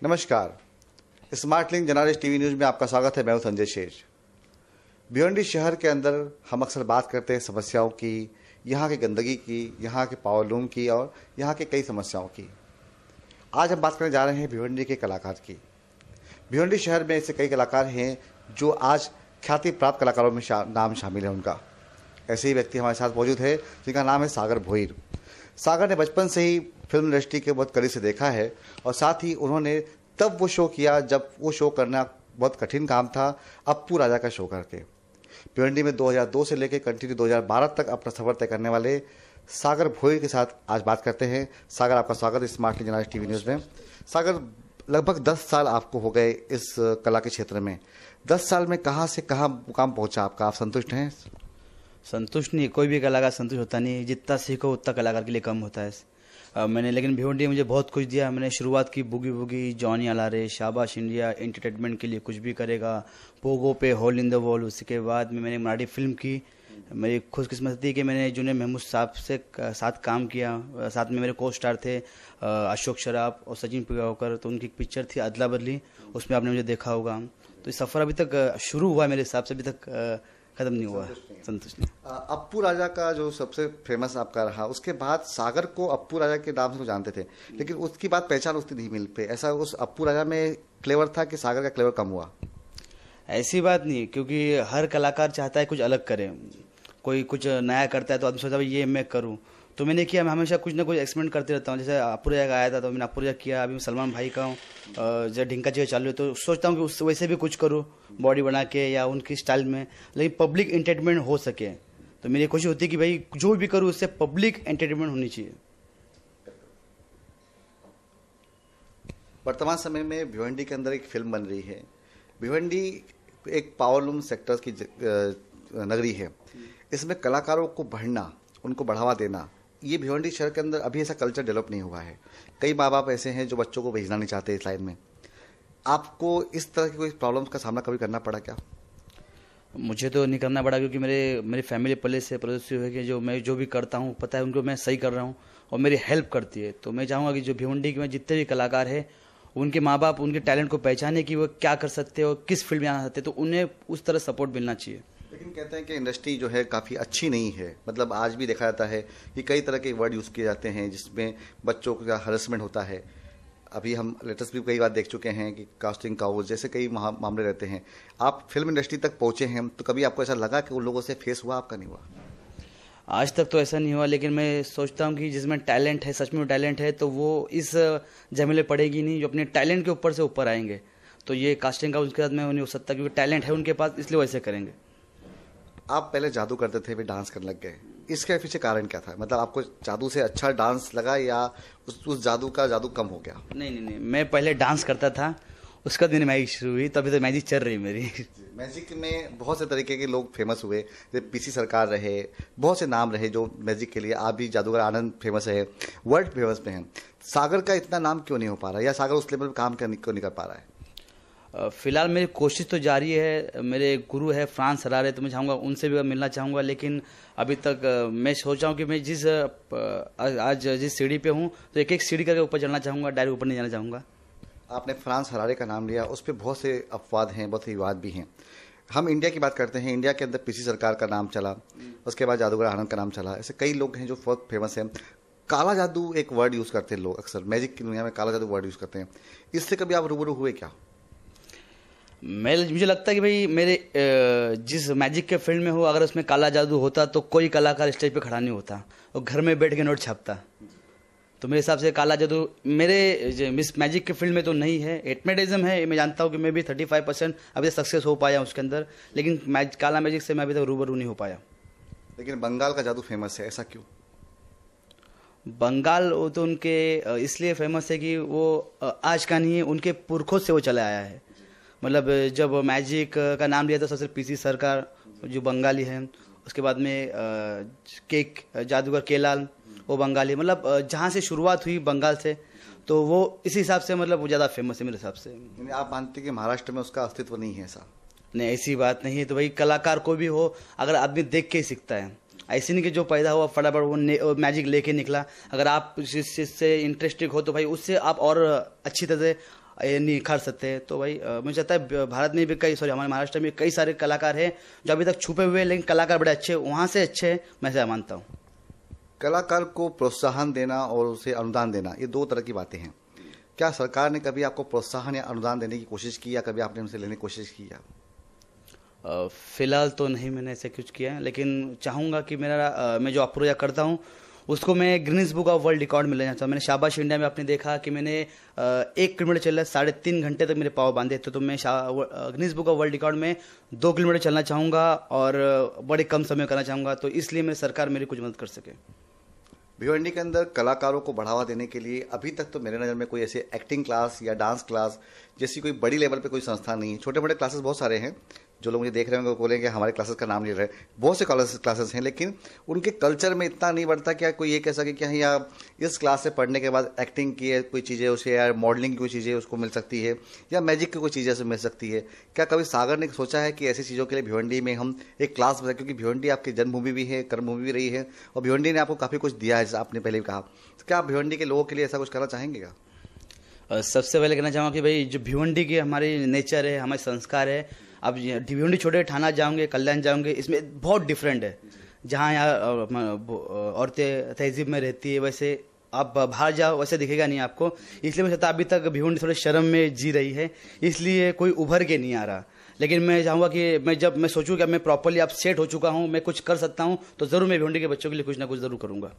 नमस्कार। Smart link जनादेश TV news में आपका स्वागत है। मैं हूं संजय शेष। भिवंडी शहर के अंदर हम अक्सर बात करते हैं समस्याओं की, यहाँ की गंदगी की, यहाँ के पावर लूम की और यहाँ के कई समस्याओं की। आज हम बात करने जा रहे हैं भिवंडी के कलाकार की। भिवंडी शहर में ऐसे कई कलाकार हैं जो आज ख्याति प्राप्त कलाकारों में नाम शामिल है उनका। ऐसे ही व्यक्ति हमारे साथ मौजूद है जिनका नाम है सागर भोईर। सागर ने बचपन से ही फिल्म इंडस्ट्री के बहुत करीब से देखा है और साथ ही उन्होंने तब वो शो किया जब वो शो करना बहुत कठिन काम था, अप्पू राजा का शो करके। भिवंडी में 2002 से लेकर कंटिन्यू 2012 तक अपना सफर तय करने वाले सागर भोईर के साथ आज बात करते हैं। सागर, आपका स्वागत है स्मार्ट लिंक जनादेश टीवी न्यूज़ में। सागर, लगभग 10 साल आपको हो गए इस कला के क्षेत्र में। 10 साल में कहाँ से कहाँ मुकाम पहुँचा आपका? आप संतुष्ट हैं? संतुष्ट नहीं, कोई भी कलाकार संतुष्ट होता नहीं। जितना सीखो उतना कलाकार के लिए कम होता है। मैंने लेकिन भिवंडी मुझे बहुत कुछ दिया। मैंने शुरुआत की बुगी बुगी, जॉनी अलारे, शाबाश इंडिया, एंटरटेनमेंट के लिए कुछ भी करेगा, पोगो पे, होल इन द वॉल। उसके बाद में मैंने मराठी फिल्म की। मेरी खुशकिस्मती थी कि मैंने जुने महमूद साहब से साथ काम किया। साथ में मेरे को स्टार थे अशोक शराफ और सचिन पिगावकर। तो उनकी पिक्चर थी अदला बदली, उसमें आपने मुझे देखा होगा। तो ये सफ़र अभी तक शुरू हुआ, मेरे हिसाब से अभी तक खत्म नहीं हुआ। संतुष्ट नहीं। अप्पू राजा का जो सबसे फेमस आपका रहा, उसके बाद सागर को अप्पू राजा के नाम से तो जानते थे, लेकिन उसकी बात पहचान उसकी नहीं मिल पे। ऐसा उस अप्पू राजा में क्लेवर था कि सागर का क्लेवर कम हुआ? ऐसी बात नहीं, क्योंकि हर कलाकार चाहता है कुछ अलग करे। कोई कुछ नया करता है तो आदमी सोचता है ये मैं करूं। तो मैंने किया। मैं हमेशा कुछ ना कुछ एक्सपेरिमेंट करते रहता हूँ। जैसे अप्पू राजा का आया था तो मैंने अप्पू राजा किया। अभी मैं सलमान भाई का हूँ, जब ढिंका चीज़ चालू है तो सोचता हूँ कि उस वैसे भी कुछ करूँ, बॉडी बना के या उनकी स्टाइल में, लेकिन पब्लिक एंटरटेनमेंट हो सके। तो मेरी कोशिश होती है कि भाई जो भी करूँ उससे पब्लिक एंटरटेनमेंट होनी चाहिए। वर्तमान समय में भिवंडी के अंदर एक फिल्म बन रही है। भिवंडी एक पावरलूम सेक्टर की नगरी है। इसमें कलाकारों को बढ़ना, उनको बढ़ावा देना, ये भिवंडी शहर के अंदर अभी ऐसा कल्चर डेवलप नहीं हुआ है। कई माँ बाप ऐसे हैं जो बच्चों को भेजना नहीं चाहते इस लाइन में। आपको इस तरह की कोई प्रॉब्लम्स का सामना कभी करना पड़ा क्या? मुझे तो नहीं करना पड़ा, क्योंकि मेरी फैमिली पहले से प्रोसेसिव है कि मैं जो भी करता हूँ पता है उनको मैं सही कर रहा हूँ और मेरी हेल्प करती है। तो मैं चाहूँगा कि जो भिवंडी में जितने भी कलाकार हैं उनके माँ बाप उनके टैलेंट को पहचाने कि वो क्या कर सकते हैं और किस फील्ड में आना चाहते हैं, तो उन्हें उस तरह सपोर्ट मिलना चाहिए। लेकिन कहते हैं कि इंडस्ट्री जो है काफ़ी अच्छी नहीं है। मतलब आज भी देखा जाता है कि कई तरह के वर्ड यूज़ किए जाते हैं जिसमें बच्चों का हरेसमेंट होता है। अभी हम लेटेस्ट भी कई बार देख चुके हैं कि कास्टिंग काउज जैसे कई मामले रहते हैं। आप फिल्म इंडस्ट्री तक पहुंचे हैं, तो कभी आपको ऐसा लगा कि उन लोगों से फेस हुआ, आपका नहीं हुआ? आज तक तो ऐसा नहीं हुआ, लेकिन मैं सोचता हूँ कि जिसमें टैलेंट है, सच में टैलेंट है, तो वो इस झमेले पड़ेगी नहीं। जो अपने टैलेंट के ऊपर से ऊपर आएंगे, तो ये कास्टिंग काउज के साथ में नहीं हो सकता, क्योंकि टैलेंट है उनके पास, इसलिए वैसे करेंगे। आप पहले जादू करते थे, फिर डांस करने लग गए। इसके पीछे कारण क्या था? मतलब आपको जादू से अच्छा डांस लगा या उस जादू का जादू कम हो गया? नहीं, मैं पहले डांस करता था, उसका दिन मैजिक शुरू हुई, तभी तो मैजिक चल रही मेरी। मैजिक में बहुत से तरीके के लोग फेमस हुए, जैसे पीसी सरकार रहे, बहुत से नाम रहे जो मैजिक के लिए। आप भी जादूगर आनंद फेमस है, वर्ल्ड फेमस में है। सागर का इतना नाम क्यों नहीं हो पा रहा, या सागर उस लेवल पर काम क्यों नहीं कर पा रहा है? फिलहाल मेरी कोशिश तो जारी है। मेरे गुरु है फ्रांस हरारे, तो मैं चाहूँगा उनसे भी मिलना चाहूँगा, लेकिन अभी तक मैं सोच रहा हूँ कि मैं आज जिस सीढ़ी पे हूँ तो एक एक सीढ़ी करके ऊपर चढ़ना चाहूँगा, डायरेक्ट ऊपर नहीं जाना चाहूँगा। आपने फ्रांस हरारे का नाम लिया, उस पर बहुत से अपवाद हैं, बहुत से विवाद भी हैं। हम इंडिया की बात करते हैं। इंडिया के अंदर पीसी सरकार का नाम चला, उसके बाद जादूगर आनंद का नाम चला। ऐसे कई लोग हैं जो बहुत फेमस हैं। काला जादू एक वर्ड यूज़ करते हैं लोग अक्सर, मैजिक की दुनिया में काला जादू वर्ड यूज़ करते हैं। इससे कभी आप रूबरू हुए क्या? मुझे लगता है कि भाई मेरे जिस मैजिक के फील्ड में हो, अगर उसमें काला जादू होता तो कोई कलाकार स्टेज पे खड़ा नहीं होता और घर में बैठ के नोट छापता। तो मेरे हिसाब से काला जादू मेरे मिस मैजिक के फील्ड में तो नहीं है। एटमेटिज्म है, मैं जानता हूँ कि मैं भी 35% अभी तक सक्सेस हो पाया उसके अंदर, लेकिन काला मैजिक से मैं अभी तक रूबरू नहीं हो पाया। लेकिन बंगाल का जादू फेमस है, ऐसा क्यों? बंगाल वो तो उनके इसलिए फेमस है कि वो आज का नहीं है, उनके पुरखों से वो चला आया है। मतलब जब मैजिक का नाम लिया था सबसे पीसी सरकार जो बंगाली है, उसके बाद में केक जादूगर केलाल वो बंगाली, मतलब जहाँ से शुरुआत हुई बंगाल से, तो वो इसी हिसाब से मतलब वो ज़्यादा फेमस है मेरे हिसाब से। आप मानते हैं कि महाराष्ट्र में उसका अस्तित्व नहीं है? ऐसा नहीं, ऐसी बात नहीं है। तो भाई कलाकार को भी हो, अगर आदमी देख के ही सीखता है। ऐसे नहीं कि जो पैदा हुआ फटाफट वो मैजिक लेके निकला। अगर आप जिस चीज़ से इंटरेस्टेड हो तो भाई उससे आप और अच्छी तरह से ये निखार सकते हैं। तो भाई मुझे लगता है भारत में भी हमारे महाराष्ट्र में कई सारे कलाकार हैं जो अभी तक छुपे हुए हैं, लेकिन कलाकार बड़े अच्छे वहाँ से अच्छे हैं, मैं ऐसा मानता हूँ। कलाकार को प्रोत्साहन देना और उसे अनुदान देना, ये दो तरह की बातें हैं। क्या सरकार ने कभी आपको प्रोत्साहन या अनुदान देने की कोशिश की, या कभी आपने उनसे लेने की कोशिश की? फिलहाल तो नहीं मैंने ऐसा कुछ किया है, लेकिन चाहूँगा कि मैं जो प्रोजेक्ट करता हूँ उसको मैं Guinness book of world record में ले जाना चाहता हूँ। मैंने शाबाश इंडिया में आपने देखा कि मैंने 1 किलोमीटर चला, 3.5 घंटे तक मेरे पाँव बांधे थे। तो मैं Guinness book of world record में 2 किलोमीटर चलना चाहूँगा और बड़े कम समय करना चाहूँगा, तो इसलिए मेरी सरकार मेरी कुछ मदद कर सके। भिवंडी के अंदर कलाकारों को बढ़ावा देने के लिए अभी तक तो मेरे नज़र में कोई ऐसे एक्टिंग क्लास या डांस क्लास जैसी कोई बड़ी लेवल पे कोई संस्था नहीं है। छोटे बड़े क्लासेस बहुत सारे हैं, जो लोग मुझे देख रहे होंगे वो बोलेंगे हमारे क्लासेस का नाम ले रहे हैं। बहुत से क्लासेस हैं, लेकिन उनके कल्चर में इतना नहीं बढ़ता क्या कोई ये कह सके कि हाँ या इस क्लास से पढ़ने के बाद एक्टिंग की कोई चीज़ें उसे, या मॉडलिंग की कोई चीज़ें उसको मिल सकती है, या मैजिक की कोई चीज़ें उसे मिल सकती है। क्या कभी सागर ने सोचा है कि ऐसी चीज़ों के लिए भिवंडी में हम एक क्लास बनाए? क्योंकि भिवंडी आपकी जन्मभूमि भी है, कर्मभूमि भी रही है, और भिवंडी ने आपको काफ़ी कुछ दिया है, जैसे आपने पहले भी कहा। तो क्या आप भिवंडी के लोगों के लिए ऐसा कुछ करना चाहेंगे क्या? सबसे पहले कहना चाहूँगा कि भाई जो भिवंडी की हमारी नेचर है, हमारे संस्कार है, अब भिवंडी छोटे ठाणा जाओगे, कल्याण जाओगे, इसमें बहुत डिफरेंट है। जहाँ यहाँ औरतें तहजीब में रहती है, वैसे आप बाहर जाओ वैसे दिखेगा नहीं आपको। इसलिए मैं चाहता अभी तक भिवंडी थोड़े शर्म में जी रही है, इसलिए कोई उभर के नहीं आ रहा। लेकिन मैं चाहूँगा कि जब मैं सोचूँ कि मैं प्रॉपरली अब सेट हो चुका हूँ, मैं कुछ कर सकता हूँ, तो ज़रूर मैं भिवंडी के बच्चों के लिए कुछ ना कुछ ज़रूर करूँगा।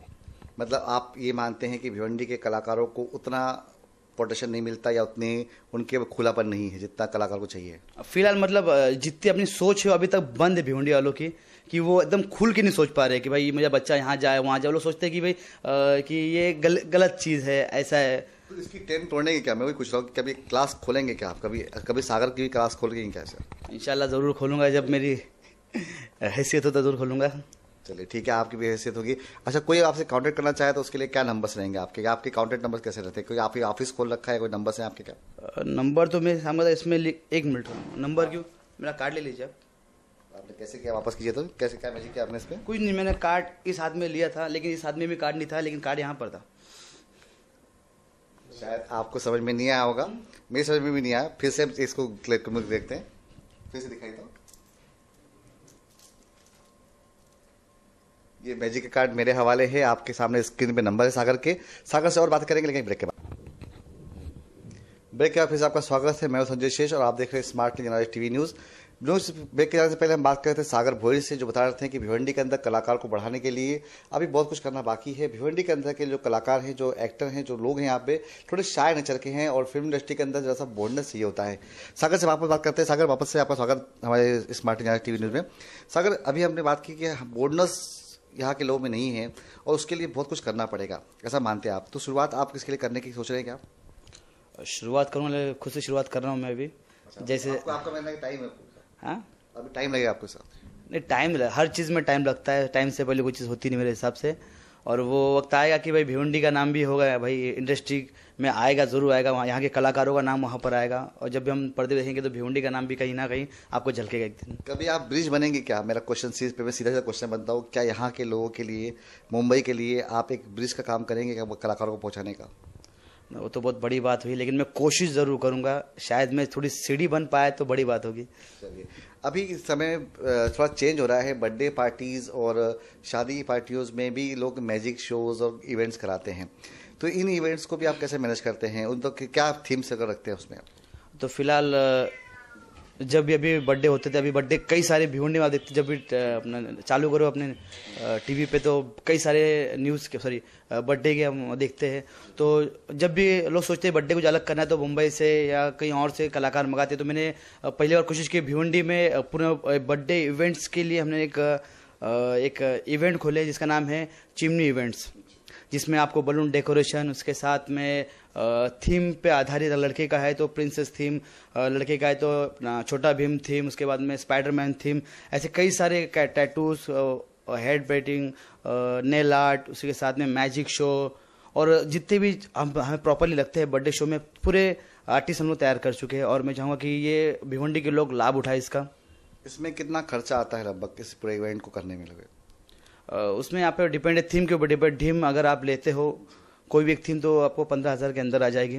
मतलब आप ये मानते हैं कि भिवंडी के कलाकारों को उतना पोटेंशियल नहीं मिलता, या उतने उनके खुलापन नहीं है जितना कलाकार को चाहिए? फिलहाल मतलब जितनी अपनी सोच है अभी तक बंद है भिवंडी वालों की, कि वो एकदम खुल के नहीं सोच पा रहे कि भाई मेरा बच्चा यहाँ जाए वहाँ जाए। वो लोग सोचते हैं कि भाई कि ये गलत चीज़ है, ऐसा है। तो इसकी टेंट तोड़ने की क्या, मैं वही पूछ रहा हूँ कि कभी क्लास खोलेंगे क्या आप? कभी सागर की भी क्लास खोलेंगे क्या सर? इंशाल्लाह ज़रूर खोलूँगा, जब मेरी हैसियत हो तो ज़रूर खोलूँगा। चलिए ठीक है, आपकी भी हैसियत होगी। अच्छा, कोई आपसे कांटेक्ट करना चाहे तो उसके लिए क्या नंबर्स रहेंगे आपके? आपके कांटेक्ट नंबर कैसे रहते हैं? कोई आपकी ऑफिस खोल रखा है, कोई नंबर है आपके? क्या नंबर तो मैं समझ इसमें 1 मिनट नंबर क्यों, मेरा कार्ड ले लीजिए आप। आपने कैसे किया, वापस कीजिए तो कैसे क्या मैजिक किया आपने इस पर? कुछ नहीं, मैंने कार्ड इस हाथ में लिया था, लेकिन इस हाथ में भी कार्ड नहीं था, लेकिन कार्ड यहाँ पर था। शायद आपको समझ में नहीं आया होगा, मेरी समझ में भी नहीं आया। फिर से इसको देखते हैं, फिर से दिखाई दो। ये मैजिक का कार्ड मेरे हवाले है, आपके सामने स्क्रीन पे नंबर है सागर के। सागर से और बात करेंगे, लेकिन ब्रेक के बाद। ब्रेक के बाद फिर से आपका स्वागत है। मैं हूं संजय शेष और आप देख रहे हैं smartly general TV news. Break के जाने से पहले हम बात कर रहे थे सागर भोई से, जो बता रहे थे कि भिवंडी के अंदर कलाकार को बढ़ाने के लिए अभी बहुत कुछ करना बाकी है। भिवंडी के अंदर के जो कलाकार हैं, जो एक्टर हैं, जो लोग हैं यहाँ पे थोड़े शाय नेचर के हैं, और फिल्म इंडस्ट्री के अंदर जरा सा बोल्डनेस चाहिए होता है। सागर से वापस बात करते हैं। सागर, वापस से आपका स्वागत हमारे स्मार्टली जनरल टीवी न्यूज़ में। सागर, अभी हमने बात की कि बोल्डनेस यहाँ के लोगों में नहीं है, और उसके लिए बहुत कुछ करना पड़ेगा, ऐसा मानते हैं आप। तो शुरुआत आप किसके लिए करने की सोच रहे हैं क्या? शुरुआत करूँगा, खुद से शुरुआत कर रहा हूँ मैं भी। जैसे आपका महीना टाइम है? हाँ, अभी टाइम लगेगा आपके साथ? नहीं, टाइम हर चीज़ में टाइम लगता है। टाइम से पहले कोई चीज़ होती नहीं मेरे हिसाब से। और वो वक्त आएगा कि भाई भिवंडी का नाम भी होगा, भाई इंडस्ट्री में आएगा, ज़रूर आएगा, वहाँ यहाँ के कलाकारों का नाम वहाँ पर आएगा। और जब भी हम पर्दे देखेंगे तो भिवंडी का नाम भी कहीं ना कहीं आपको झलकेगा एक दिन। कभी आप ब्रिज बनेंगे क्या? मेरा क्वेश्चन सीरीज पे मैं सीधा क्वेश्चन बनता हूँ, क्या यहाँ के लोगों के लिए, मुंबई के लिए आप एक ब्रिज का काम करेंगे क्या कलाकारों को पहुँचाने का? वो तो बहुत बड़ी बात हुई, लेकिन मैं कोशिश ज़रूर करूँगा। शायद मैं थोड़ी सीढ़ी बन पाए तो बड़ी बात होगी। चलिए, अभी इस समय थोड़ा चेंज हो रहा है। बर्थडे पार्टीज़ और शादी पार्टियों में भी लोग मैजिक शोज़ और इवेंट्स कराते हैं, तो इन इवेंट्स को भी आप कैसे मैनेज करते हैं? उन तो क्या थीम्स अगर रखते हैं उसमें? तो फिलहाल जब भी अभी बर्थडे होते थे, अभी बर्थडे कई सारे भिवंडी में देखते, जब भी अपना चालू करो अपने टीवी पे तो कई सारे न्यूज़ के बर्थडे के हम देखते हैं। तो जब भी लोग सोचते हैं बर्थडे कुछ अलग करना है तो मुंबई से या कहीं और से कलाकार मंगाते हैं। तो मैंने पहली बार कोशिश की भिवंडी में पूरे बर्थडे इवेंट्स के लिए हमने एक इवेंट खोले जिसका नाम है चिमनी इवेंट्स, जिसमें आपको बलून डेकोरेशन, उसके साथ में थीम पे आधारित, लड़के का है तो प्रिंसेस थीम, लड़के का है तो छोटा भीम थीम, उसके बाद में स्पाइडरमैन थीम, ऐसे कई सारे tattoos, head painting, nail art, उसके साथ में मैजिक शो, और जितने भी हमें प्रॉपरली लगते हैं बर्थडे शो में, पूरे आर्टिस्ट हम लोग तैयार कर चुके हैं। और मैं चाहूँगा कि ये भिवंडी के लोग लाभ उठाए इसका। इसमें कितना खर्चा आता है लगभग इस पूरे इवेंट को करने में लगे? उसमें यहाँ पे डिपेंड है थीम के ऊपर डिपेंड। थीम अगर आप लेते हो कोई भी एक थीम तो आपको 15,000 के अंदर आ जाएगी।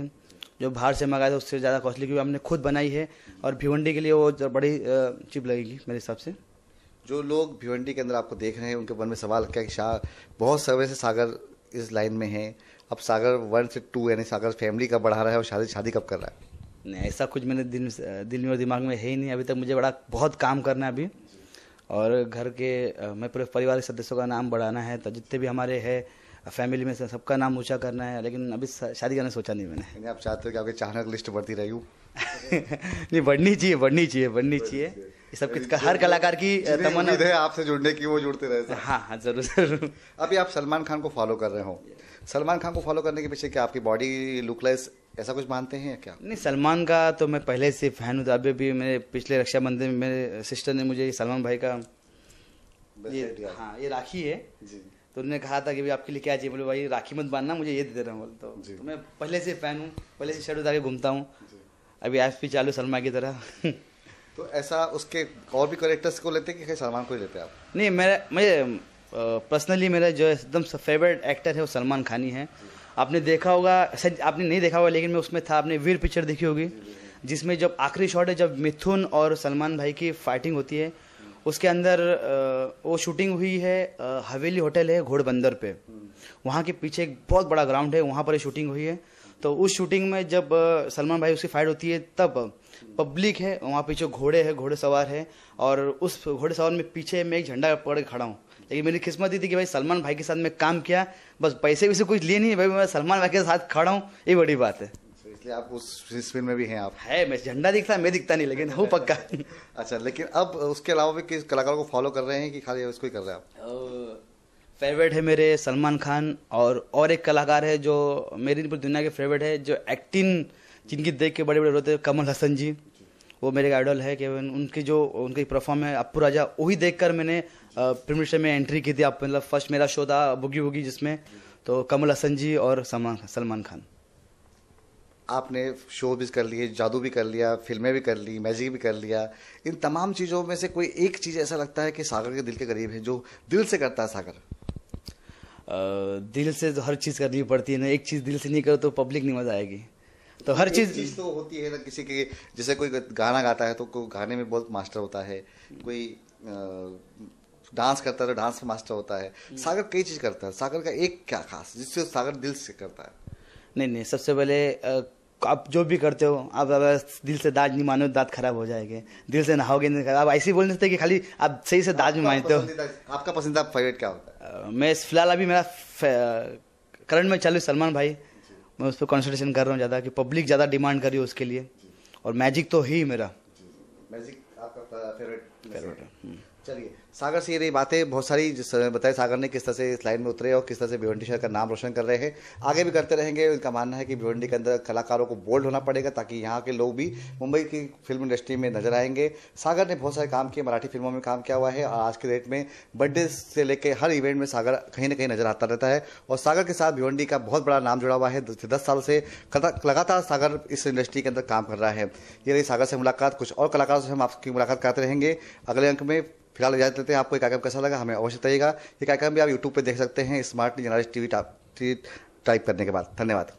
जो बाहर से मंगाया था उससे ज़्यादा कॉस्टली, क्योंकि हमने खुद बनाई है और भिवंडी के लिए वो बड़ी चीप लगेगी मेरे हिसाब से। जो लोग भिवंडी के अंदर आपको देख रहे हैं उनके मन में सवाल क्या है कि बहुत समय से सागर इस लाइन में है, अब सागर 1 से 2 यानी सागर फैमिली कब बढ़ा रहा है और शादी कब कर रहा है? नहीं, ऐसा कुछ मेरे दिल में और दिमाग में है ही नहीं अभी तक। मुझे बहुत काम करना है अभी, और घर के मैं पूरे परिवार के सदस्यों का नाम बढ़ाना है, तो जितने भी हमारे है फैमिली में से सबका नाम ऊंचा करना है, लेकिन अभी शादी करना सोचा नहीं मैंने। यानी आप चाहते हो कि आपके चाहने की लिस्ट बढ़ती रही? नहीं, बढ़नी चाहिए। ये सब किसका, हर कलाकार की तमन्ना है आपसे जुड़ने की, वो जुड़ते रहे। हाँ, जरूर। अभी आप सलमान खान को फॉलो कर रहे हो, सलमान खान को फॉलो करने के पीछे क्या आपकी बॉडी लुकलाइज ऐसा कुछ मानते हैं या क्या? नहीं, सलमान का तो मैं पहले से फैन हूँ। अभी भी मेरे पिछले रक्षाबंधन में मेरे सिस्टर ने मुझे सलमान भाई का ये राखी है जी, तो उन्होंने कहा था कि भाई आपके लिए क्या चाहिए, बोले भाई राखी मत बांधना, मुझे ये दे रहा हूँ। तो मैं पहले से फैन हूँ, पहले से शर्ट उतार के घूमता हूँ, अभी आज भी चालू सलमान की तरह। तो ऐसा उसके और भी कैरेक्टर्स को लेते हैं कि सलमान को ही लेते हैं आप? नहीं, मैं पर्सनली मेरा जो एकदम फेवरेट एक्टर है वो सलमान खान ही है। आपने देखा होगा, शायद आपने नहीं देखा होगा, लेकिन मैं उसमें था, आपने वीर पिक्चर देखी होगी, जिसमें जब आखिरी शॉट है जब मिथुन और सलमान भाई की फाइटिंग होती है, उसके अंदर वो शूटिंग हुई है हवेली होटल है घोड़बंदर पे, वहाँ के पीछे एक बहुत बड़ा ग्राउंड है, वहाँ पर शूटिंग हुई है। तो उस शूटिंग में जब सलमान भाई उसकी फाइट होती है तब पब्लिक है वहाँ पीछे, घोड़े सवार है, और उस घोड़े सवार में पीछे मैं एक झंडा पकड़ के खड़ा हूँ। लेकिन मेरी किस्मत ये थी कि भाई सलमान भाई के साथ मैं काम किया, बस पैसे वैसे कुछ लिए नहीं भाई, मैं सलमान भाई के साथ खड़ा हूँ, ये बड़ी बात है। इसलिए आप उस फिल्म में भी हैं आप? है, मैं झंडा दिखता मैं दिखता नहीं, लेकिन हूँ पक्का। अच्छा, लेकिन अब उसके अलावा भी किस कलाकार को फॉलो कर रहे हैं कि खाली उसको ही कर रहे हैं आप? फेवरेट है मेरे सलमान खान, और एक कलाकार है जो मेरी पूरी दुनिया के फेवरेट है, जो एक्टिंग जिनकी देख के बड़े बड़े रोते हैं, कमल हसन जी। वो मेरे आइडल है कि उनकी परफॉर्म है अप्पू राजा, वही देखकर मैंने प्रीमियर में एंट्री की थी। मतलब फर्स्ट मेरा शो था बुगी वुगी जिसमें, तो कमल हसन जी और सलमान खान। आपने शो भी कर लिए, जादू भी कर लिया, फिल्में भी कर ली, मैजिक भी कर लिया, इन तमाम चीज़ों में से कोई एक चीज़ ऐसा लगता है कि सागर के दिल के करीब है, जो दिल से करता है सागर? दिल से तो हर चीज़ करनी पड़ती है ना, एक चीज़ दिल से नहीं करो तो पब्लिक नहीं मजा आएगी। तो हर चीज़ तो होती है ना, किसी के जैसे कोई गाना गाता है तो कोई गाने में बहुत मास्टर होता है, कोई डांस करता है तो डांस में मास्टर होता है। सागर कई चीज़ करता है, सागर का एक क्या खास जिससे सागर दिल से करता है? नहीं, सबसे पहले आप जो भी करते हो, आप अगर दिल से दाज नहीं मानो दांत खराब हो जाएंगे, दिल से नहाओगे नहीं, आप ऐसे ही बोल नहीं सकते कि खाली आप सही से दाज में मानते हो। आपका पसंदीदा फेवरेट क्या होता है? मैं फिलहाल अभी मेरा करंट में चालू सलमान भाई, मैं उस पर कॉन्सेंट्रेशन कर रहा हूँ ज़्यादा, कि पब्लिक ज़्यादा डिमांड कर रही है उसके लिए, और मैजिक तो ही मेरा मैजिक आपका फेवरेट है। चलिए, सागर से ये रही बातें, बहुत सारी बताए सागर ने किस तरह से इस लाइन में उतरे और किस तरह से भिवंडी शहर का नाम रोशन कर रहे हैं, आगे भी करते रहेंगे। उनका मानना है कि भिवंडी के अंदर कलाकारों को बोल्ड होना पड़ेगा ताकि यहाँ के लोग भी मुंबई की फिल्म इंडस्ट्री में नजर आएंगे। सागर ने बहुत सारे काम किए, मराठी फिल्मों में काम किया हुआ है, और आज के डेट में बर्थडे से लेकर हर इवेंट में सागर कहीं ना कहीं नजर आता रहता है, और सागर के साथ भिवंडी का बहुत बड़ा नाम जुड़ा हुआ है। 10 साल से लगातार सागर इस इंडस्ट्री के अंदर काम कर रहा है। ये रही सागर से मुलाकात, कुछ और कलाकारों से हम आपकी मुलाकात करते रहेंगे अगले अंक में। फिलहाल इजाजत लेते हैं। आपको ये कार्यक्रम कैसा लगा हमें अवश्य बताइएगा। ये कार्यक्रम भी आप यूट्यूब पे देख सकते हैं स्मार्ट जनरल टीवी टाइप करने के बाद। धन्यवाद।